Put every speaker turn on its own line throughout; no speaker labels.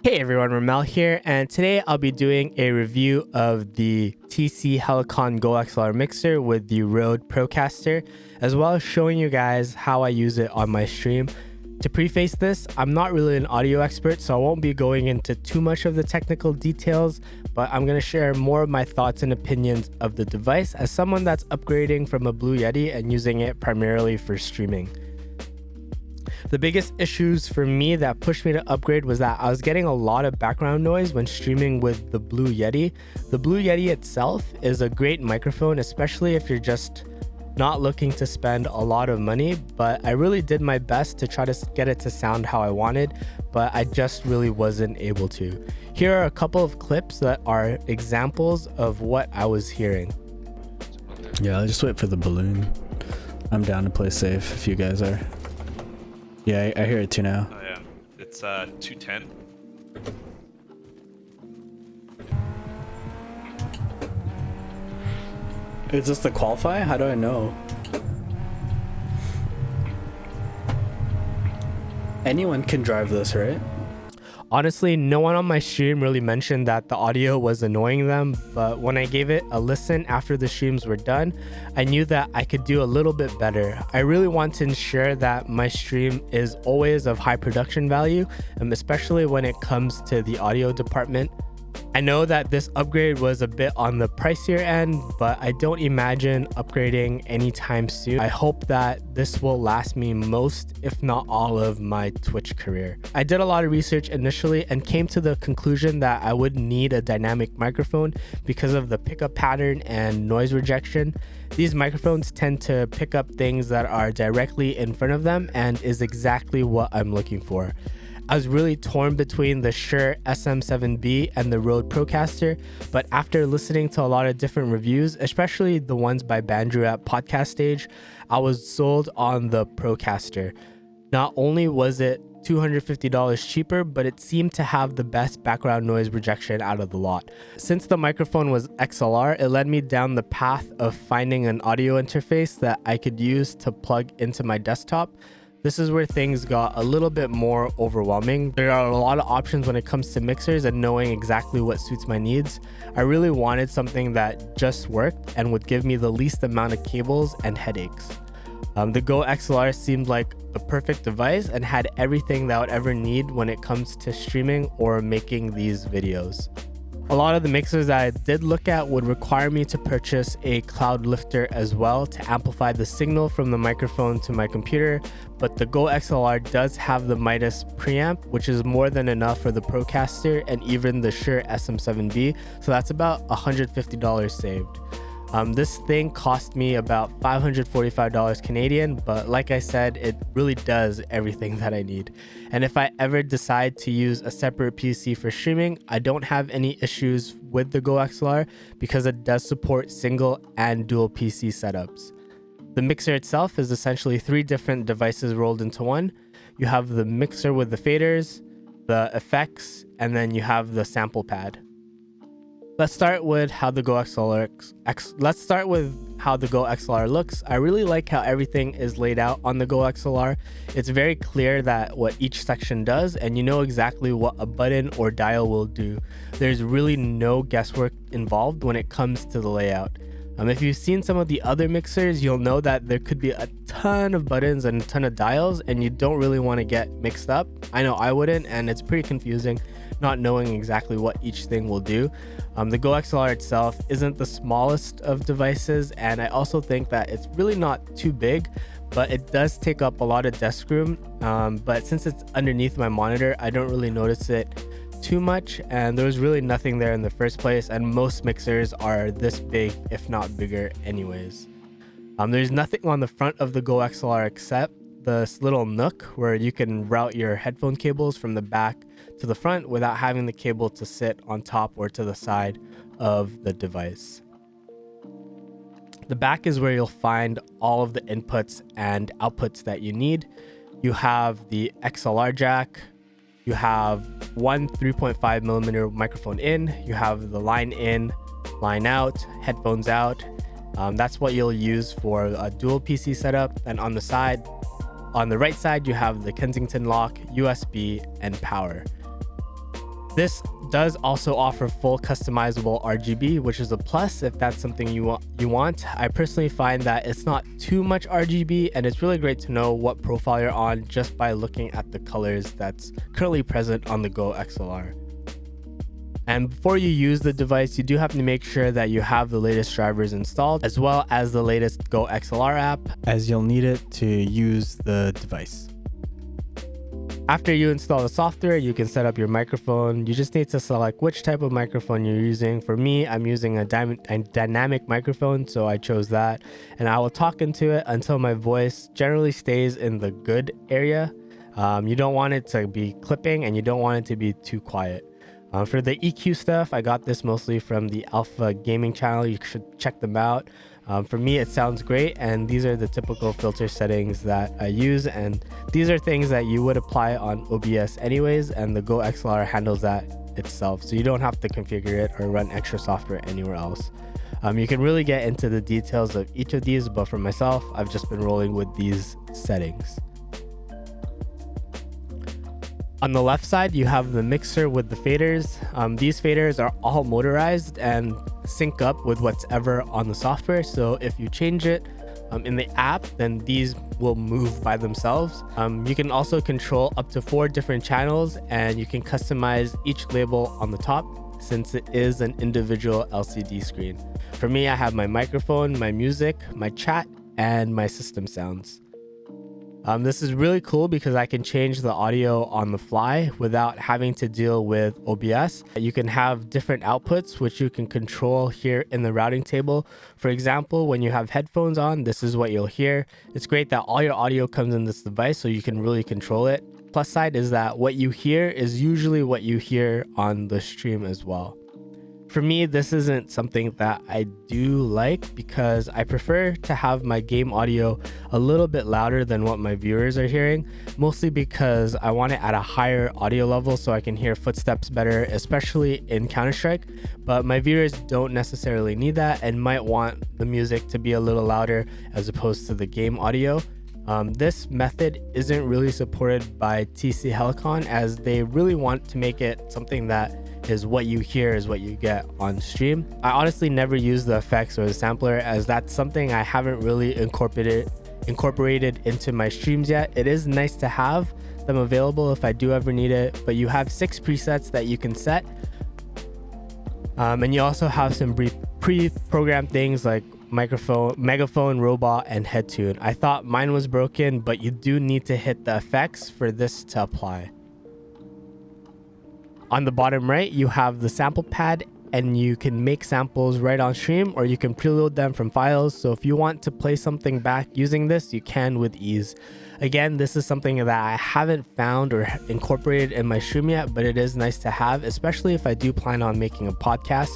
Hey everyone, Ramel here, and today I'll be doing a review of the TC Helicon GoXLR mixer with the Rode Procaster, as well as showing you guys how I use it on my stream. To preface this, I'm not really an audio expert, so I won't be going into too much of the technical details, but I'm going to share more of my thoughts and opinions of the device as someone that's upgrading from a Blue Yeti and using it primarily for streaming. The biggest issues for me that pushed me to upgrade was that I was getting a lot of background noise when streaming with the Blue Yeti. The Blue Yeti itself is a great microphone, especially if you're just not looking to spend a lot of money, but I really did my best to try to get it to sound how I wanted, but I just really wasn't able to. Here are a couple of clips that are examples of what I was hearing.
Yeah, I'll just wait for the balloon. I'm down to play safe if you guys are. Yeah, I hear it too now.
Oh yeah, it's 210.
Is this the qualify? How do I know? Anyone can drive this, right?
Honestly, no one on my stream really mentioned that the audio was annoying them, but when I gave it a listen after the streams were done, I knew that I could do a little bit better. I really want to ensure that my stream is always of high production value, especially when it comes to the audio department. I know that this upgrade was a bit on the pricier end, but I don't imagine upgrading anytime soon. I hope that this will last me most, if not all, of my Twitch career. I did a lot of research initially and came to the conclusion that I would need a dynamic microphone because of the pickup pattern and noise rejection. These microphones tend to pick up things that are directly in front of them and is exactly what I'm looking for. I was really torn between the Shure SM7B and the Rode Procaster, but after listening to a lot of different reviews, especially the ones by Bandrew at Podcast Stage, I was sold on the Procaster. Not only was it $250 cheaper, but it seemed to have the best background noise rejection out of the lot. Since the microphone was XLR, it led me down the path of finding an audio interface that I could use to plug into my desktop. This is where things got a little bit more overwhelming. There are a lot of options when it comes to mixers and knowing exactly what suits my needs. I really wanted something that just worked and would give me the least amount of cables and headaches. The GoXLR seemed like the perfect device and had everything that I would ever need when it comes to streaming or making these videos. A lot of the mixers that I did look at would require me to purchase a cloud lifter as well to amplify the signal from the microphone to my computer, but the GoXLR does have the Midas preamp, which is more than enough for the Procaster and even the Shure SM7B, so that's about $150 saved. This thing cost me about $545 Canadian, but like I said, it really does everything that I need. And if I ever decide to use a separate PC for streaming, I don't have any issues with the GoXLR because it does support single and dual PC setups. The mixer itself is essentially 3 different devices rolled into one. You have the mixer with the faders, the effects, and then you have the sample pad. Let's start with how the GoXLR looks. I really like how everything is laid out on the GoXLR. It's very clear that what each section does, and you know exactly what a button or dial will do. There's really no guesswork involved when it comes to the layout. If you've seen some of the other mixers, you'll know that there could be a ton of buttons and a ton of dials, and you don't really want to get mixed up. I know I wouldn't, and it's pretty confusing not knowing exactly what each thing will do. The GoXLR itself isn't the smallest of devices, and I also think that it's really not too big, but it does take up a lot of desk room. But since it's underneath my monitor, I don't really notice it too much, and there was really nothing there in the first place, and most mixers are this big, if not bigger anyways. There's nothing on the front of the GoXLR except this little nook where you can route your headphone cables from the back to the front without having the cable to sit on top or to the side of the device. The back is where you'll find all of the inputs and outputs that you need. You have the XLR jack, you have one 3.5 millimeter microphone in, you have the line in, line out, headphones out. That's what you'll use for a dual PC setup. And on the right side, you have the Kensington lock, USB, and power. This does also offer full customizable RGB, which is a plus if that's something you want. I personally find that it's not too much RGB, and it's really great to know what profile you're on just by looking at the colors that's currently present on the GoXLR. And before you use the device, you do have to make sure that you have the latest drivers installed, as well as the latest GoXLR app,
as you'll need it to use the device.
After you install the software, you can set up your microphone. You just need to select which type of microphone you're using. For me, I'm using a dynamic microphone, so I chose that. And I will talk into it until my voice generally stays in the good area. You don't want it to be clipping, and you don't want it to be too quiet. For the EQ stuff, I got this mostly from the Alpha Gaming channel. You should check them out. For me, it sounds great, and these are the typical filter settings that I use, and these are things that you would apply on OBS anyways, and the GoXLR handles that itself, so you don't have to configure it or run extra software anywhere else. You can really get into the details of each of these, but for myself, I've just been rolling with these settings. On the left side, you have the mixer with the faders. These faders are all motorized and sync up with whatever on the software. So if you change it in the app, then these will move by themselves. You can also control up to 4 different channels, and you can customize each label on the top since it is an individual LCD screen. For me, I have my microphone, my music, my chat, and my system sounds. This is really cool because I can change the audio on the fly without having to deal with OBS. You can have different outputs, which you can control here in the routing table. For example, when you have headphones on, this is what you'll hear. It's great that all your audio comes in this device, so you can really control it. Plus side is that what you hear is usually what you hear on the stream as well. For me, this isn't something that I do like because I prefer to have my game audio a little bit louder than what my viewers are hearing, mostly because I want it at a higher audio level so I can hear footsteps better, especially in Counter-Strike. But my viewers don't necessarily need that and might want the music to be a little louder as opposed to the game audio. This method isn't really supported by TC Helicon, as they really want to make it something that is what you hear is what you get on stream. I honestly never use the effects or the sampler, as that's something I haven't really incorporated into my streams yet. It is nice to have them available if I do ever need it, but you have 6 presets that you can set. And you also have some pre-programmed things like microphone, megaphone, robot, and head tune. I thought mine was broken, but you do need to hit the effects for this to apply. On the bottom right, you have the sample pad, and you can make samples right on stream, or you can preload them from files. So if you want to play something back using this, you can with ease. Again, this is something that I haven't found or incorporated in my stream yet, but it is nice to have, especially if I do plan on making a podcast.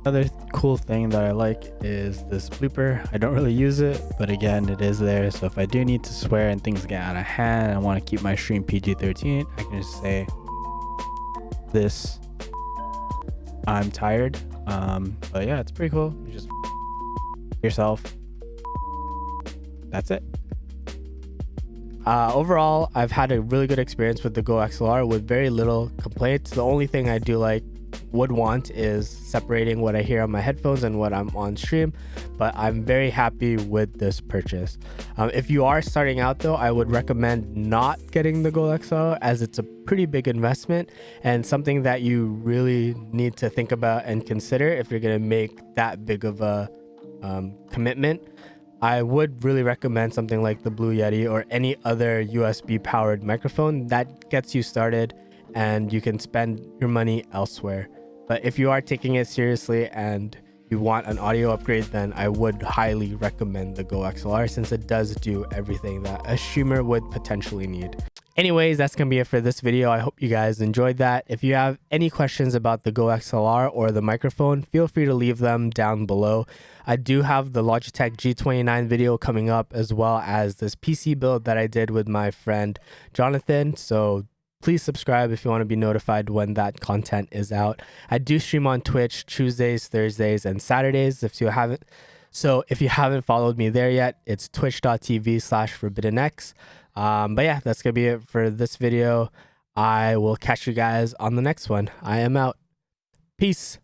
Another cool thing that I like is this blooper. I don't really use it, but again, it is there. So if I do need to swear and things get out of hand and I want to keep my stream PG-13, I can just say this, I'm tired. But yeah, it's pretty cool. You just yourself. That's it.
Overall, I've had a really good experience with the GoXLR with very little complaints. The only thing I would want is separating what I hear on my headphones and what I'm on stream, but I'm very happy with this purchase. If you are starting out though, I would recommend not getting the GoXLR, as it's a pretty big investment and something that you really need to think about and consider if you're going to make that big of a commitment. I would really recommend something like the Blue Yeti or any other USB powered microphone that gets you started and you can spend your money elsewhere. But if you are taking it seriously and you want an audio upgrade, then I would highly recommend the GoXLR, since it does do everything that a streamer would potentially need. Anyways, that's gonna be it for this video. I hope you guys enjoyed that. If you have any questions about the GoXLR or the microphone, feel free to leave them down below. I do have the Logitech G29 video coming up, as well as this PC build that I did with my friend Jonathan. So please subscribe if you want to be notified when that content is out. I do stream on Twitch Tuesdays, Thursdays, and Saturdays. If you haven't followed me there yet, it's twitch.tv/forbiddenx. But yeah, that's gonna be it for this video. I will catch you guys on the next one. I am out. Peace.